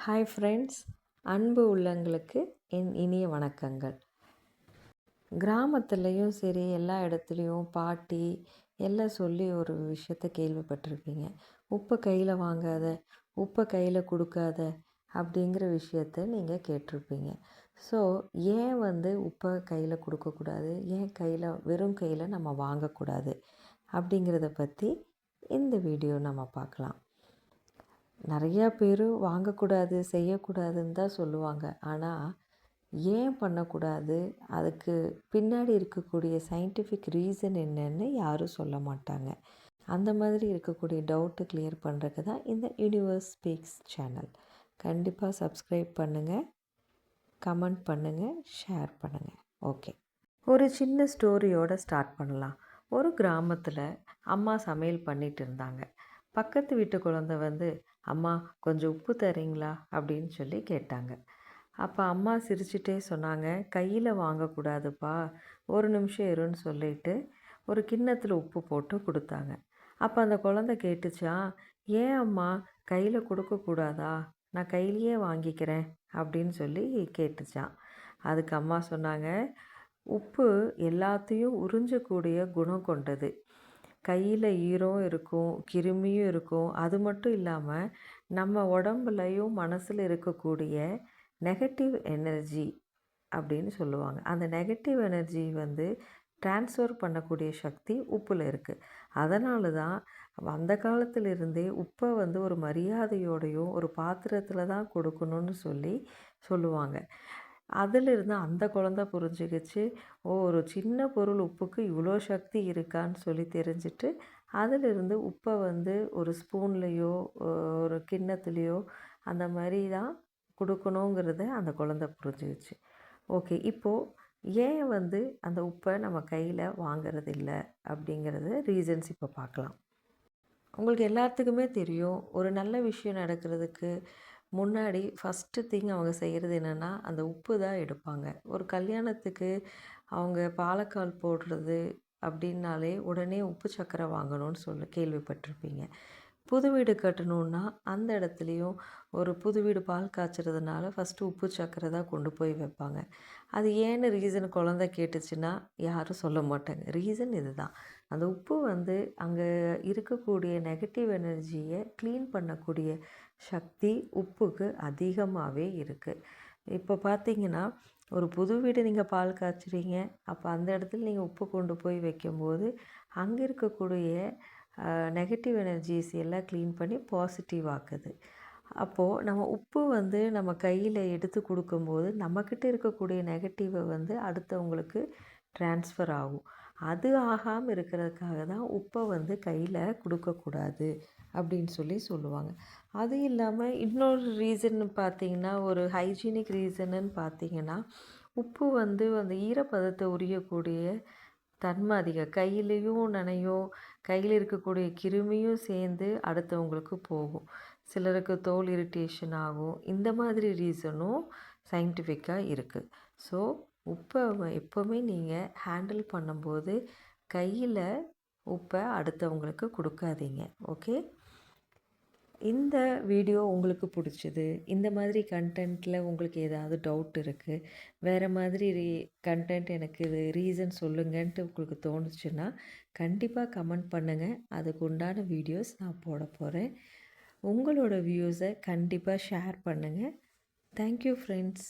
Hi friends, அன்பு உள்ளங்களுக்கு என் இனிய வணக்கங்கள். கிராமத்துலேயும் சரி, எல்லா இடத்துலையும் பாட்டி எல்லாம் சொல்லி ஒரு விஷயத்த கேள்விப்பட்டிருப்பீங்க. உப்பை கையில் வாங்காத, உப்பை கையில் கொடுக்காத அப்படிங்கிற விஷயத்த நீங்கள் கேட்டிருப்பீங்க. ஸோ ஏன் உப்பை கையில் கொடுக்கக்கூடாது, ஏன் வெறும் கையில் நம்ம வாங்கக்கூடாது அப்படிங்கிறத பற்றி இந்த வீடியோ நம்ம பார்க்கலாம். நிறையா பேர் வாங்கக்கூடாது, செய்யக்கூடாதுன்னு தான் சொல்லுவாங்க. ஆனால் ஏன் பண்ணக்கூடாது, அதுக்கு பின்னாடி இருக்கக்கூடிய சயின்டிஃபிக் ரீசன் என்னன்னு யாரும் சொல்ல மாட்டாங்க. அந்த மாதிரி இருக்கக்கூடிய டவுட்டு கிளியர் பண்ணுறதுக்கு தான் இந்த யூனிவர்ஸ் ஸ்பீக்ஸ் சேனல். கண்டிப்பாக சப்ஸ்கிரைப் பண்ணுங்கள், கமெண்ட் பண்ணுங்கள், ஷேர் பண்ணுங்கள். ஓகே, ஒரு சின்ன ஸ்டோரியோடு ஸ்டார்ட் பண்ணலாம். ஒரு கிராமத்தில் அம்மா சமையல் பண்ணிகிட்டு இருந்தாங்க. பக்கத்து வீட்டு குழந்தை அம்மா கொஞ்சம் உப்பு தரீங்களா அப்படின்னு சொல்லி கேட்டாங்க. அப்போ அம்மா சிரிச்சிட்டே சொன்னாங்க, கையில் வாங்கக்கூடாதுப்பா, ஒரு நிமிஷம் இருன்னு சொல்லிட்டு ஒரு கிண்ணத்தில் உப்பு போட்டு கொடுத்தாங்க. அப்போ அந்த குழந்தை கேட்டுச்சான், ஏன் அம்மா கையில் கொடுக்கக்கூடாதா, நான் கையிலையே வாங்கிக்கிறேன் அப்படின்னு சொல்லி கேட்டுச்சான். அதுக்கு அம்மா சொன்னாங்க, உப்பு எல்லாத்தையும் உறிஞ்சக்கூடிய குணம் கொண்டது. கையில் ஈரம் இருக்கும், கிருமியும் இருக்கும். அது மட்டும் இல்லாமல் நம்ம உடம்புலையும் மனசில் இருக்கக்கூடிய நெகட்டிவ் எனர்ஜி அப்படின்னு சொல்லுவாங்க. அந்த நெகட்டிவ் எனர்ஜி ட்ரான்ஸ்ஃபர் பண்ணக்கூடிய சக்தி உப்பில் இருக்குது. அதனால தான் அந்த காலத்திலிருந்தே உப்பை ஒரு மரியாதையோடையும் ஒரு பாத்திரத்தில் தான் கொடுக்கணும்னு சொல்லுவாங்க. அதிலிருந்து அந்த குழந்தை புரிஞ்சுக்கிச்சு, ஒரு சின்ன பொருள் உப்புக்கு இவ்வளோ சக்தி இருக்கான்னு சொல்லி தெரிஞ்சுட்டு, அதிலிருந்து உப்பை ஒரு ஸ்பூன்லேயோ ஒரு கிண்ணத்துலேயோ அந்த மாதிரி தான் கொடுக்கணுங்கிறத அந்த குழந்தை புரிஞ்சுக்கிச்சு. ஓகே, இப்போது ஏன் அந்த உப்பை நம்ம கையில் வாங்கிறதில்ல அப்படிங்கிறது ரீசன்ஸ் இப்போ பார்க்கலாம். உங்களுக்கு எல்லாத்துக்குமே தெரியும், ஒரு நல்ல விஷயம் நடக்கிறதுக்கு முன்னாடி ஃபஸ்ட்டு திங் அவங்க செய்கிறது என்னென்னா அந்த உப்பு தான் எடுப்பாங்க. ஒரு கல்யாணத்துக்கு அவங்க பாலக்கால் போடுறது அப்படின்னாலே உடனே உப்பு சர்க்கரை வாங்கணும்னு கேள்விப்பட்டிருப்பீங்க. புது வீடு கட்டணுன்னா அந்த இடத்துலையும் ஒரு புது வீடு பால் காய்ச்சறதுனால ஃபஸ்ட்டு உப்பு சர்க்கரை தான் கொண்டு போய் வைப்பாங்க. அது ஏன்னு ரீசன் குழந்தை கேட்டுச்சுன்னா யாரும் சொல்ல மாட்டாங்க. ரீசன் இது தான். அந்த உப்பு அங்கே இருக்கக்கூடிய நெகட்டிவ் எனர்ஜியை க்ளீன் பண்ணக்கூடிய சக்தி உப்புக்கு அதிகமாகவே இருக்குது. இப்போ பார்த்தீங்கன்னா, ஒரு புது வீடு நீங்கள் பால் காய்ச்சுறீங்க, அப்போ அந்த இடத்துல நீங்கள் உப்பு கொண்டு போய் வைக்கும்போது அங்கே இருக்கக்கூடிய நெகட்டிவ் எனர்ஜிஸ் எல்லாம் க்ளீன் பண்ணி பாசிட்டிவ் ஆக்குது. அப்போது நம்ம உப்பு நம்ம கையில் எடுத்து கொடுக்கும்போது நம்மக்கிட்ட இருக்கக்கூடிய நெகட்டிவை அடுத்தவங்களுக்கு ட்ரான்ஸ்ஃபர் ஆகும். அது ஆகாமல் இருக்கிறதுக்காக தான் உப்பை கையில் கொடுக்கக்கூடாது அப்படின்னு சொல்லுவாங்க. அது இல்லாமல் இன்னொரு ரீசன் பார்த்திங்கன்னா, ஒரு ஹைஜீனிக் ரீசனுன்னு பார்த்திங்கன்னா, உப்பு அந்த ஈரப்பதத்தை உரியக்கூடிய தன்மை அதிகம். கையிலையும் நனையும், கையில் இருக்கக்கூடிய கிருமியும் சேர்ந்து அடுத்தவங்களுக்கு போகும். சிலருக்கு தோல் இரிட்டேஷன் ஆகும். இந்த மாதிரி ரீசனும் சயின்டிஃபிக்காக இருக்குது. ஸோ உப்பை எப்போவுமே நீங்கள் ஹேண்டில் பண்ணும்போது கையில் உப்பை அடுத்தவங்களுக்கு கொடுக்காதீங்க. ஓகே, இந்த வீடியோ உங்களுக்கு பிடிச்சது, இந்த மாதிரி கண்டென்ட்டில் உங்களுக்கு ஏதாவது டவுட் இருக்குது, வேறு மாதிரி கண்டென்ட் எனக்கு இது ரீசன் சொல்லுங்கன்ட்டு உங்களுக்கு தோணுச்சுன்னா கண்டிப்பாக கமெண்ட் பண்ணுங்கள். அதுக்கு உண்டான வீடியோஸ் நான் போட போகிறேன். உங்களோட வியூஸை கண்டிப்பாக ஷேர் பண்ணுங்கள். Thank you friends.